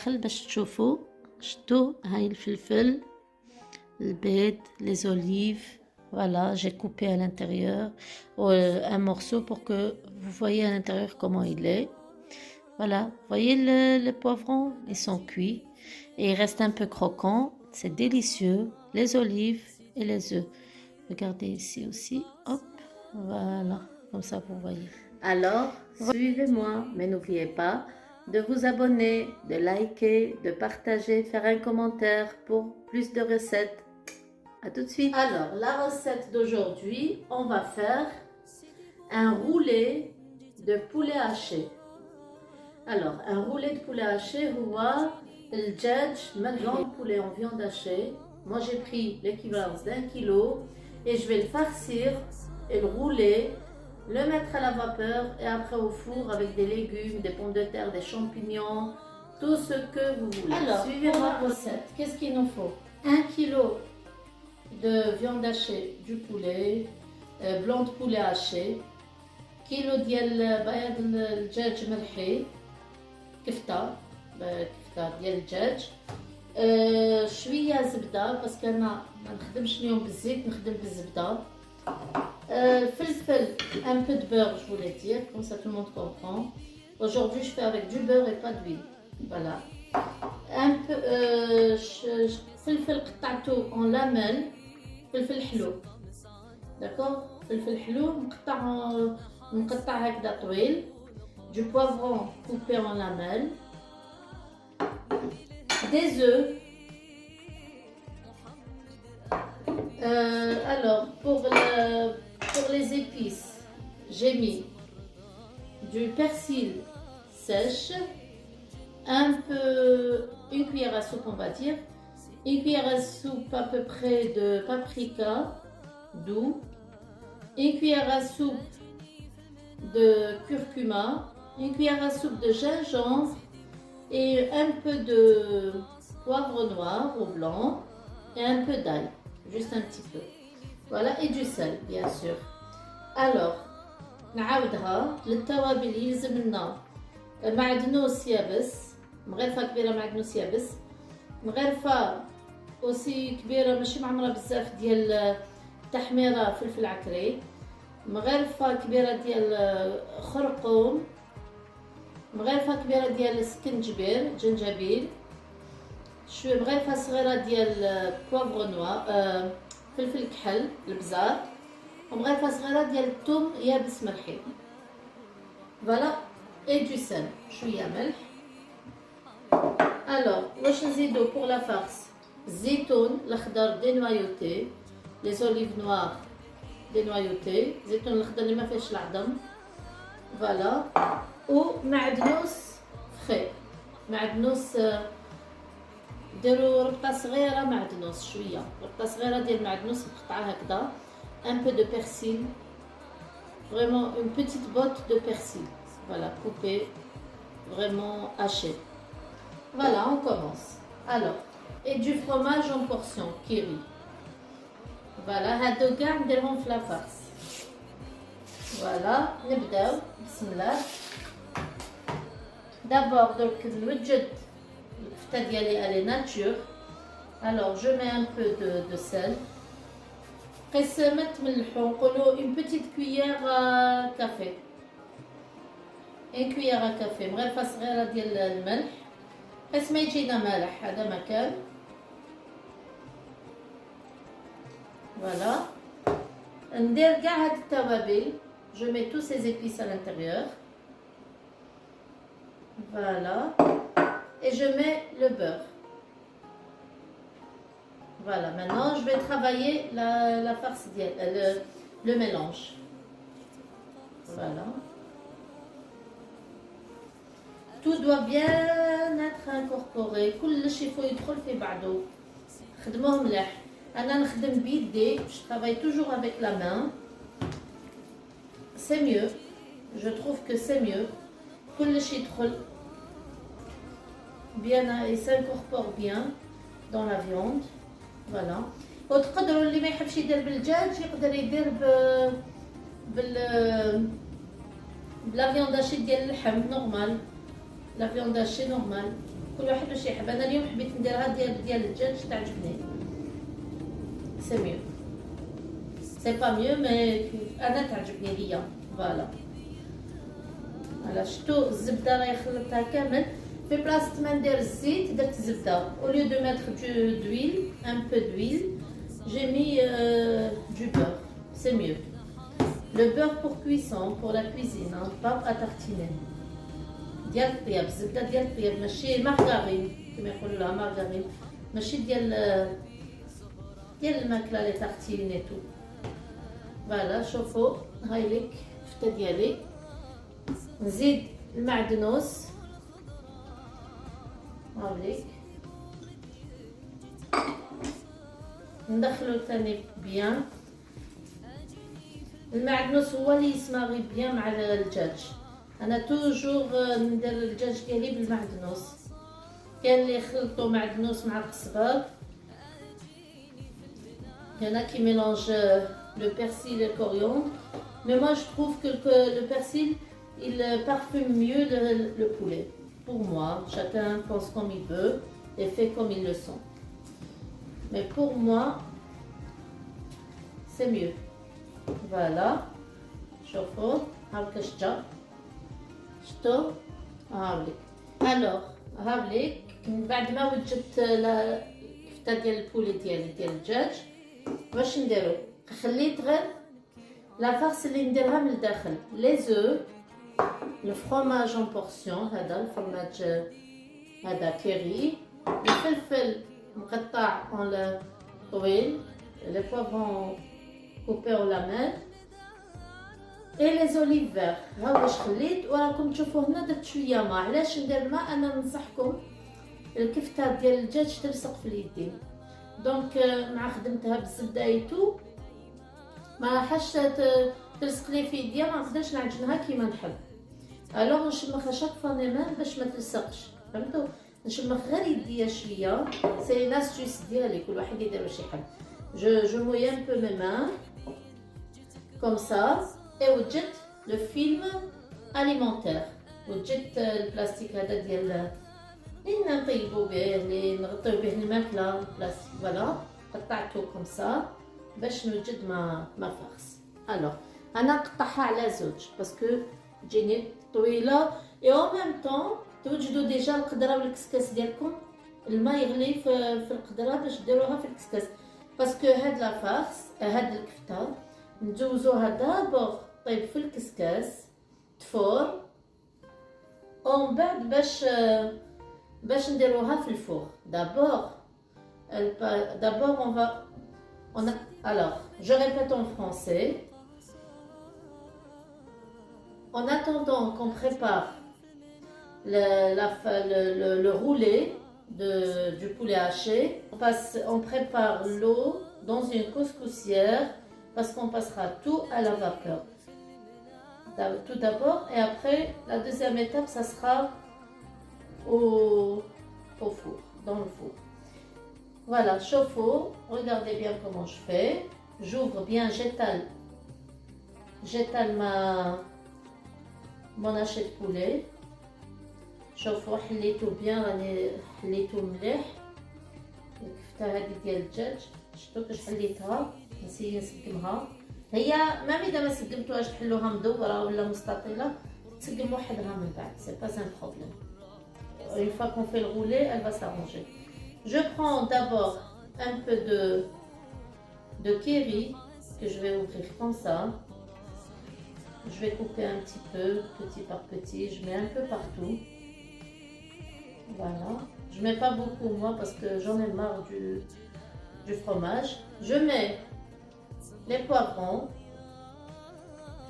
الداخل باش تشوفوا. شتو هاي الفلفل البيض les olives. Voilà, j'ai coupé à l'intérieur un morceau pour que vous voyez à l'intérieur comment il est. Voilà, vous voyez les poivrons, ils sont cuits et ils restent un peu croquants. C'est délicieux. Les olives et les œufs. Regardez ici aussi. Hop, voilà, comme ça vous voyez. Alors, suivez-moi, mais n'oubliez pas de vous abonner, de liker, de partager, faire un commentaire pour plus de recettes. À tout de suite. Alors, la recette d'aujourd'hui, on va faire un roulé de poulet haché. Alors, un roulé de poulet haché, le djadj, blanc de poulet en viande hachée. Moi, j'ai pris l'équivalence d'1 kilo et je vais le farcir et le rouler, le mettre à la vapeur et après au four avec des légumes, des pommes de terre, des champignons, tout ce que vous voulez. Alors, suivez ma recette. Qu'est-ce qu'il nous faut? 1 kilo de viande hachée, du poulet, blanc de poulet haché, كيلو ديال بياض الدجاج ملحي، كفتة ديال الدجاج، شوية زبدة باسكو أنا ما نخدمش اليوم بالزيت، نخدم بالزبدة، فلفل، un peu de beurre je voulais dire, comme ça tout le monde comprend. Aujourd'hui je fais avec du beurre et pas d'huile. Voilà. Un peu فلفل قطعته en lamelles، فلفل حلو. D'accord. فلفل حلو مقطع هكذا طويل. Du poivron coupé en lamelles. Des œufs. Alors pour les épices, j'ai mis du persil sèche, une cuillère à soupe on va dire, une cuillère à soupe à peu près de paprika doux, une cuillère à soupe de curcuma, une cuillère à soupe de gingembre et un peu de poivre noir au blanc et un peu d'ail, juste un petit peu. Voilà, et du sel bien sûr. Alors, نعاودها للتوابل يلزم لنا معدنوس يابس، مغرفة كبيرة معدنوس يابس، مغرفة اوسي كبيرة ماشي معمرة بزاف ديال التحميرة فلفل عكري، مغرفة كبيرة ديال خرقوم، مغرفة كبيرة ديال سكنجبير جنجبيل، شوية مغرفة صغيرة ديال بوافغ نوار فلفل كحل البزار، ومغرفة صغيرة ديال الثوم يابس ملحي. فوالا اي دو سل، شوية ملح. الوغ واش نزيدو بور لا فارس؟ الزيتون الاخضر دينوايوتي، لي زوليف نوار دينوايوتي، الزيتون الاخضر اللي ما فيهش العظم. فوالا، ومعدنوس فخي، معدنوس ديروا ربطة صغيرة معدنوس، شوية ربطة صغيرة ديال المعدنوس مقطعة هكذا. Un peu de persil, vraiment une petite botte de persil, voilà, coupée, vraiment haché. Voilà, on commence. Alors, et du fromage en portions, kiri. Voilà, هادو كاع نديرهم في لافارس. Voilà, نبداو بسم الله. D'abord درك نوجد الكفتة ديالي الي ناتور. Alors, je mets un peu de sel. قسمة ملحو نقولو une petite cuillère à café. une cuillère à café، مغرفة صغيرة ديال الملح، قيس ما يجينا مالح هذا مكان. فوالا، ندير كاع هاد التوابل، je mets tous ces épices à l'intérieur. Voilà, et je mets le beurre. Voilà, maintenant je vais travailler la farce, le mélange. Voilà. Tout doit bien être incorporé. كلش يفو يدخل في بعضه. خدموه مليح. أنا نخدم بيدي. Je travaille toujours avec la main. C'est mieux. Je trouve que c'est mieux. كلش يدخل bien, il s'incorpore bien dans la viande. فوالا. وتقدروا اللي ما يحبش يدير بالدجاج يقدر يدير بلا فيوند هاشي ديال اللحم نورمال، لا فيوند هاشي نورمال. كل واحد واش يحب. انا اليوم حبيت نديرها ديال الدجاج تعجبني. سي ميو سي با ميو مي انا تعجبني ليا. فوالا شفتوا الزبده راهي خلطتها كامل. في بلاصه ما ندير الزيت درت الزبده. او ليو دو ميتر دويل ان بو دويل j'ai mis du beurre. C'est mieux. Le beurre pour cuisson, pour la cuisine, hein, pas à tartiner. ديال الطياب الزبده ديال الطياب ماشي مارغرين كما يقولوا لها مارغرين ماشي ديال الماكله لي تارتين اي تو. فوالا شوفوا هاي ليك الفته ديالي. نزيد المعدنوس هاوليك ندخلو ثاني بيان. المعدنوس هو اللي يسماغي بيان مع الدجاج. انا توجور ندير الدجاج ديالي بالمعدنوس. كاين اللي يخلطوا معدنوس مع القزبر. Il y en a qui mélangent le persil et le coriandre. Mais moi, je trouve que le persil, il parfume mieux le poulet. Pour moi, chacun pense comme il veut et fait comme il le sent. Mais pour moi, c'est mieux. Voilà. شوفوا هاكا شتو هاوليك. الوغ هاوليك من بعد ما وجدت الكفته ديال البولي ديالي ديال الدجاج واش نديرو. خليت غير لا فارس اللي نديرها من الداخل لي زو لو فرomage اون بورسيون. هذا الفرماج هذا كيري. الفلفل مقطع اون طويل. لي بوافون كوبي او لامين اي لي زوليف فير. ها واش خليت وراكم تشوفوا هنا درت شويه ما. علاش ندير الماء؟ انا ننصحكم الكفته ديال الدجاج تلصق في اليدين. دونك مع خدمتها بالزبده ايتو ما راحش تلصق لي في يديا. ما نقدرش نعجنها كيما نحب. الوغ نشمخها شاك فانيمان باش ما تلصقش. فهمتوا؟ نشمخ غير يديا شويه. سي لاستيس ديالي كل واحد يدير واش يحب. جو موي ان بو مي مان كوم سا. اي وجدت لو فيلم اليمونتير. وجدت البلاستيك هذا ديال اللي نطيبو به اللي نغطيو به الماكله البلاستيك. فوالا قطعته كوم سا باش نوجد ما فارس. الوغ انا نقطعها على زوج باسكو تجيني طويله. اي او ميم طون توجدوا ديجا القدره والكسكاس ديالكم. الماء يغلي في القدره باش ديروها في الكسكاس. باسكو هاد لا فارس هاد الكفته ندوزوها دابور طيب في الكسكاس تفور ومن بعد باش نديروها في الفور. D'abord alors je répète en français. En attendant qu'on prépare le roulé du poulet haché, on prépare l'eau dans une couscoussière parce qu'on passera tout à la vapeur. Tout d'abord et après la deuxième étape ça sera au four, dans le four. Voilà, chauffe-eau. Regardez bien comment je fais. J'ouvre bien, j'étale mon hachet de poulet. شوفوا حليته بيان راني حليته مليح. الكفته هذه ديال الدجاج شفتوا كيفاش حليتها. نسيت نسقمها. هي ما اذا ما سقمتوهاش تحلوها مدوره ولا مستطيله تسقم وحدها من بعد. سي با ان بروبليم. Une fois qu'on fait le roulé, elle va s'arranger. Je prends d'abord un peu de kiri que je vais ouvrir comme ça. Je vais couper un petit peu, petit par petit. Je mets un peu partout. Voilà. Je mets pas beaucoup moi parce que j'en ai marre du fromage. Je mets les poivrons.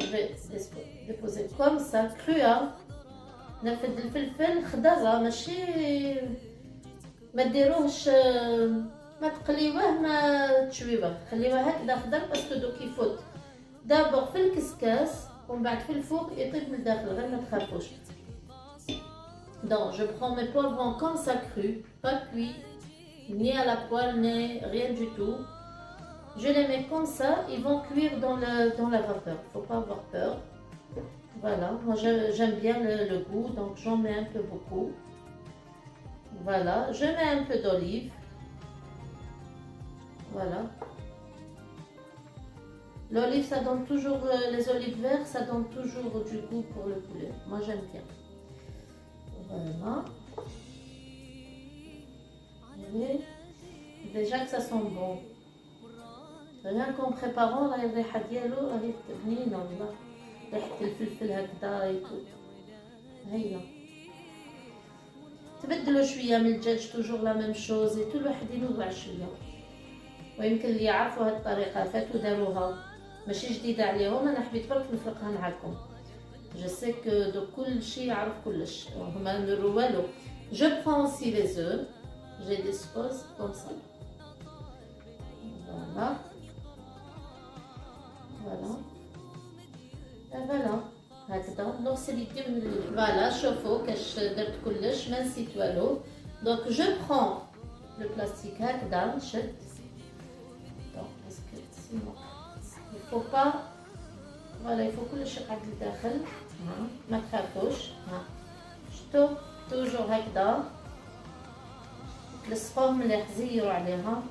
Je vais déposer comme ça, cruas. نرفد الفلفل خضره ماشي ما ديروهش ما تقليوه ما تشويوه. خليوه هكذا خضر باسكو دوك يفوت دابور في الكسكاس ومن بعد في الفوق يطيب من الداخل غير ما تخافوش. Donc je prends mes poivrons comme ça crus, pas cuits, ni à la poêle, ni rien du tout. Je les mets comme ça, ils vont cuire dans la vapeur. Faut pas avoir peur. Voilà, moi j'aime bien le goût, donc j'en mets un peu beaucoup. Voilà, je mets un peu d'olive. Voilà. L'olive, ça donne toujours, les olives vertes, ça donne toujours du goût pour le poulet. Moi, j'aime bien. Voilà. Et déjà que ça sent bon. Rien qu'en préparant, راهي الريحة ديالو راهي بنينة والله. ريحة الفلفل هكذا يكون. هيا. تبدلوا شوية من الدجاج توجور لا ميم شوز تو الواحد ينوع شوية. ويمكن اللي يعرفوا هاد الطريقة فاتوا داروها. ماشي جديدة عليهم، أنا حبيت برك نفرقها معاكم. Je sais que de كل شيء يعرف كلش. هما نديرو والو. Je prends aussi les œufs. Je les dispose comme ça. Voilà. Voilà. Et voilà. هكذا. دونك سيليكتي من فوالا شوفوا كاش درت كلش ما نسيت والو. دونك je prends le plastique هكذا نشد. دونك باسكو سينو il faut pas voilà il faut كلش يقعد لداخل. ما تخافوش. شفتوا توجور هكذا لصقوه مليح زيروا عليها.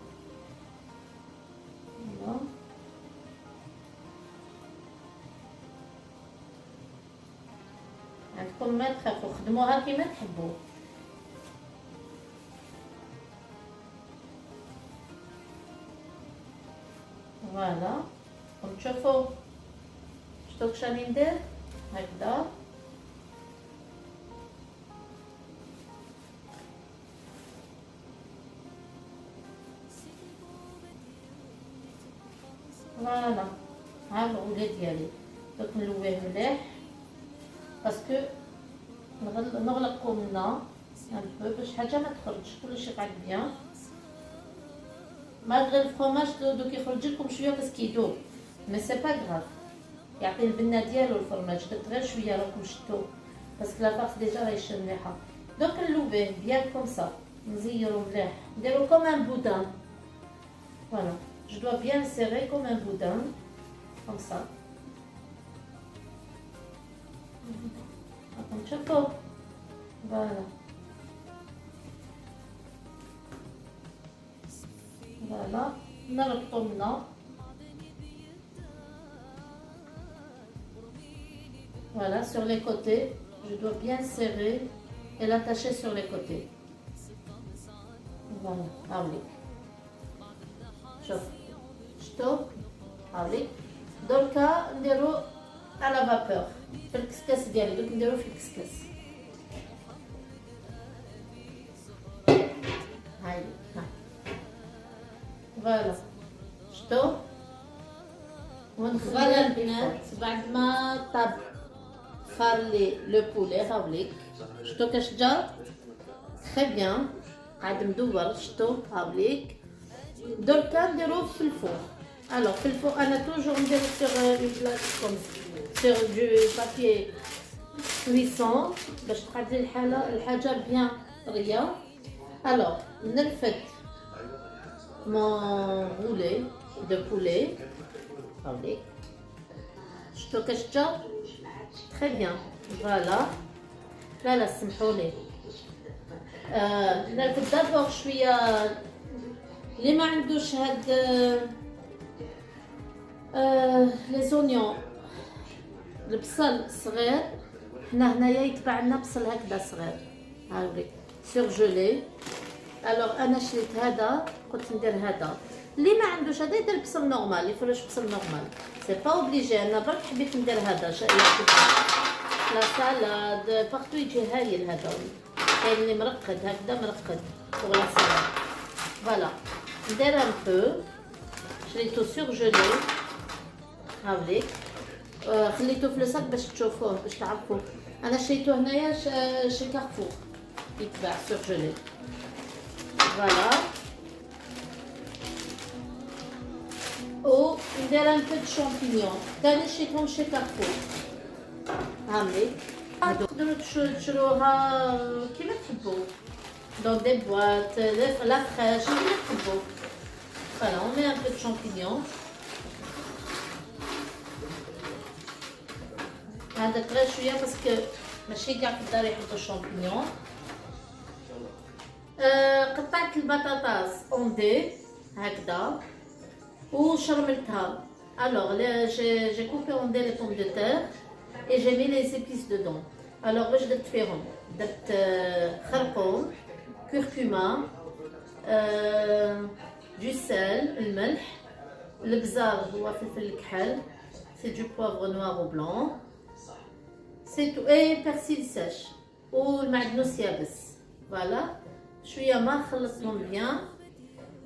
عندكم ما تخافوا خدموها كيما تحبوا. فوالا راكم تشوفوا شفتوا كش راني ندير هكذا. فوالا ها الغوله ديالي دوك نلويه مليح باسكو نغلقو منا ان بو باش حاجه ما تخرجش كلشي يقعد بيان. مالغري الفرomاج دوك يخرج لكم شويه باسكو يدوب مي سي با غراف يعطي البنه ديالو الفرماج. درت غير شويه راكم شفتو باسكو لافاغ ديجا راهي شمليحه. دوك نلويه بيان كوم سا نزيرو مليح نديرو كوم ان بودان. فوالا je dois bien serrer comme un boudin comme ça. راكم تشوفوا فوالا فوالا نربطو منا. Voilà, sur les côtés, je dois bien serrer et l'attacher sur les côtés. Voilà, هاوليك شوف شفتوا هاوليك. دركا نديرو على فابور في الكسكاس ديالي. دوك نديرو في الكسكاس. هاي ها فوالا شفتوا. ونخلي البنات بعد ما طاب خلي لو بولي هاوليك شفتوا كاش جا تري بيان قاعد مدور. شفتوا هاوليك. دركا نديروه في الفور. الوغ في الفور انا توجور نديرو سيغ اون بلاص كوم سيغ دو بابي كويسون باش تقعد لي الحاجه بيان طريه. الوغ نرفد مون غولي دو بولي هاوليك شفتوا كاش جا تري بيان. فوالا لا سمحولي. نرفد دابور شويه اللي ما عندوش هاد لي زونيون البصل صغير. حنا هنايا يتباع لنا بصل هكذا صغير هاوليك سورجولي. الوغ انا شريت هذا قلت ندير هذا. اللي ما عندوش هذا يدير بصل نورمال يفرش بصل نورمال سي با اوبليجي. انا برك حبيت ندير هذا لا سالاد بارتو يجي هايل. هذا كاين اللي مرقد هكذا مرقد بوغ لا سالاد. فوالا ندير ان بو شريتو سورجولي هاوليك. خليته في لصاك باش تشوفوه باش تعرفوا. انا شريته هنايا شي كارفور يتباع سورجولي. فوالا و ندير ان بو دو شامبينيون ثاني شريتهم شي كارفور هاوليك. تقدروا تشروها كيما تحبوا دون دي بواط لا فريش كيما تحبوا. فوالا on met un peu de champignons. هذا غير شويه باسكو ماشي كاع في الدار يحطوا الشامبينيون. قطعت البطاطاس اوندي هكذا وشرملتها. Alors, j'ai coupé en deux les pommes de terre et j'ai mis les épices dedans. Alors, je درت فيهم درت خرقوم كركمة du sel الملح البزار هو فلفل الكحل c'est du poivre noir ou blanc c'est tout et persil sèche والمعدنوس يابس. فوالا شويه ما نخلطهم بيان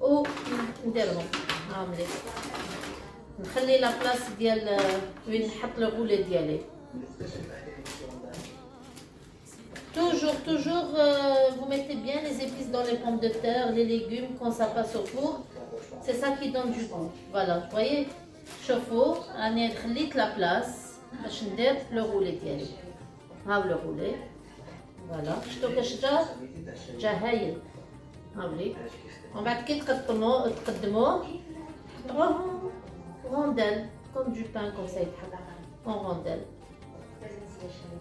ونديرهم هاهملي نخلي لا بلاص ديال وين نحط لو غولي ديالي. Toujours, vous mettez bien les épices dans les pommes de terre, les légumes quand ça passe au four. C'est ça qui donne du goût. Voilà, vous voyez. شوفوا راني خليت لا بلاص باش ندير لو غولي ديالي. هاو لو غولي. فوالا شفتوا كاش جا هايل. هاولي. ومن بعد كي تقدموه تقطعوه روندel comme du pain comme ça يتحط en rondel.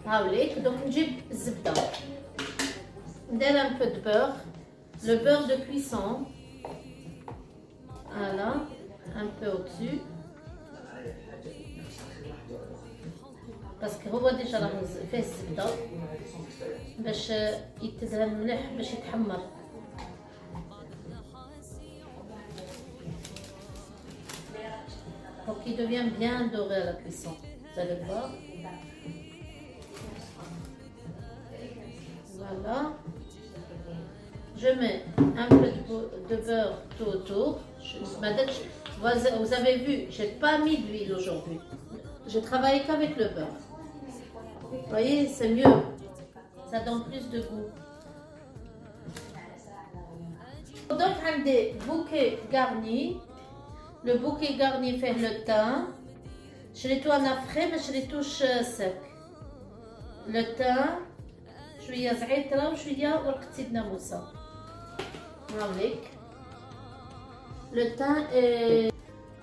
هاوليك دونك نجيب الزبده ندير un peu de beurre, le beurre de cuisson. Voilà, un peu au-dessus. باسكو هو ديجا راه فيه الزبده باش يتدهن مليح باش يتحمر. pour qu'il devienne bien doré à la cuisson. Vous allez voir. Voilà. Je mets un peu de beurre tout autour. Vous avez vu, j'ai pas mis d'huile aujourd'hui. Je travaille qu'avec le beurre. Vous voyez, c'est mieux. Ça donne plus de goût. Donc, on a des bouquets garnis. Le bouquet garni fait le thym. Je les touche frais, mais je les touche sec. Le thym, شوية زعترة وشوية ورقة سيدنا موسى. هاوليك. Le thym et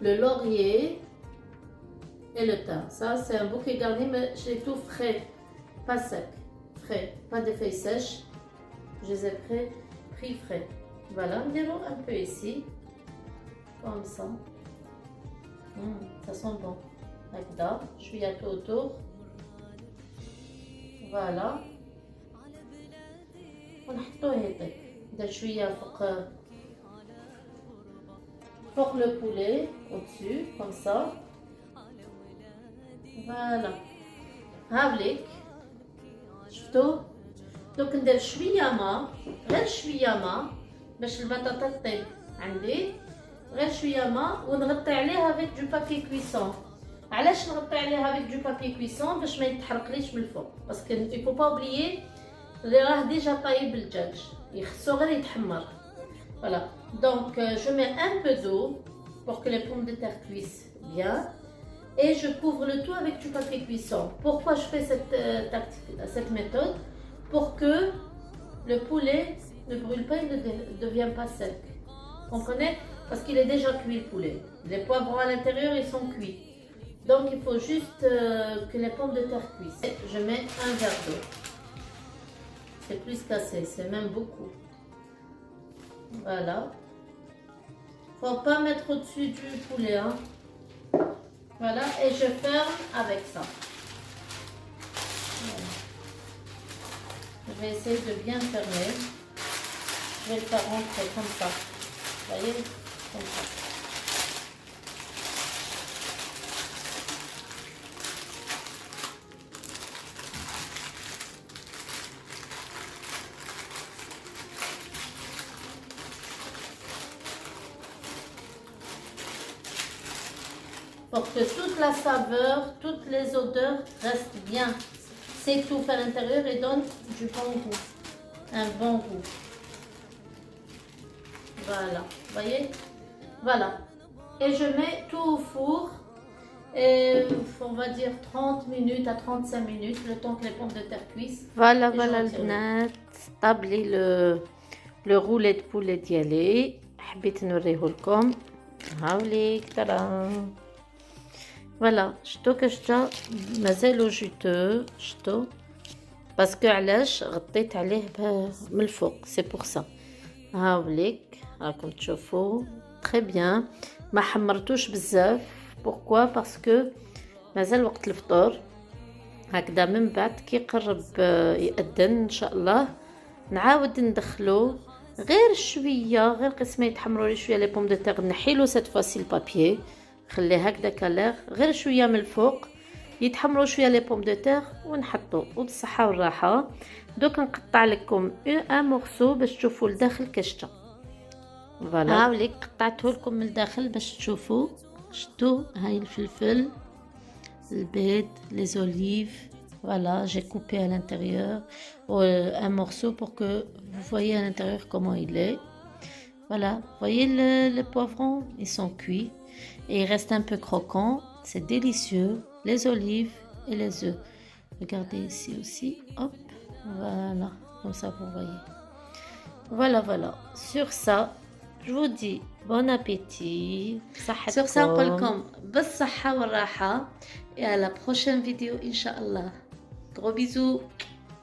le laurier et le thym. Ça, c'est un bouquet garni, mais je les touche frais, pas sec. Frais, pas des feuilles sèches. Je les ai pris frais. Voilà, on déroule un peu ici. Comme ça. Ça sent bon. هكذا شوية tout autour. Voilà. ونحطوه يطيب. ندير شوية فوق le poulet au-dessus comme ça. Voilà. هاوليك. شفتوا؟ دوك ندير شوية ما غير شوية ما باش البطاطا تطيب عندي. غير شويه ما ونغطي عليها avec du papier cuisson. علاش نغطي عليها avec du papier cuisson؟ باش ما يتحرقليش من الفوق باسكو il faut pas oublier اللي راه ديجا طايب الدجاج يخصو غير يتحمر. Voilà. Donc je mets un peu d'eau pour que les pommes de terre cuisent bien et je couvre le tout avec du papier cuisson. Pourquoi je fais cette méthode? Pour que le poulet ne brûle pas et ne devienne pas sec. Comprenez? Parce qu'il est déjà cuit le poulet. Les poivrons à l'intérieur, ils sont cuits. Donc il faut juste que les pommes de terre cuisent. Je mets un verre d'eau. C'est plus qu'assez, c'est même beaucoup. Voilà. Faut pas mettre au-dessus du poulet. Hein. Voilà, et je ferme avec ça. Voilà. Je vais essayer de bien fermer. Je vais le faire rentrer comme ça. Vous voyez? Comme ça. Pour que toute la saveur, toutes les odeurs restent bien, s'étouffent à l'intérieur et donnent du bon goût, un bon goût. Voilà, vous voyez? Voilà. Et je mets tout au four, et on va dire 30 minutes à 35 minutes, le temps que les pommes de terre cuisent. Voilà, voilà البنات طابلي le roulet de poulet ديالي. حبيت نوريه لكم. هاوليك ترى. فوالا شفتوا كاش جا مازالو جوتو. شفتوا باسكو علاش غطيت عليه من الفوق سي بور سا. هاوليك راكم تشوفوا تري بيان. ما حمرتوش بزاف. بوركوا باسكو مازال وقت الفطور. هكذا من بعد كي يقرب يأذن ان شاء الله نعاود ندخلو غير شويه، غير قسمه يتحمروا لي شويه لي بوم دو تيغ. نحيلو سات فواسي البابيي خليه هكذا كالير، غير شويه من الفوق يتحمروا شويه لي بوم دو تيغ ونحطو وبالصحه والراحه. دوك نقطع لكم ان مورسو باش تشوفوا الداخل كشتا. فوالا هاوليك قطعته لكم من الداخل باش تشوفوا. شتو هاي الفلفل البيض لي زوليف. Voilà, j'ai coupé à l'intérieur un morceau pour que vous voyez à l'intérieur comment il est. Voilà, vous voyez les poivrons, ils sont cuits et ils restent un peu croquants. C'est délicieux. Les olives et les œufs. Regardez ici aussi. Hop, voilà, comme ça vous voyez. Voilà, voilà. Sur ça, je vous dis bon appétit. Sur ça, on لكم بالصحة والراحة. Et à la prochaine vidéo, Inch'Allah. Gros bisous.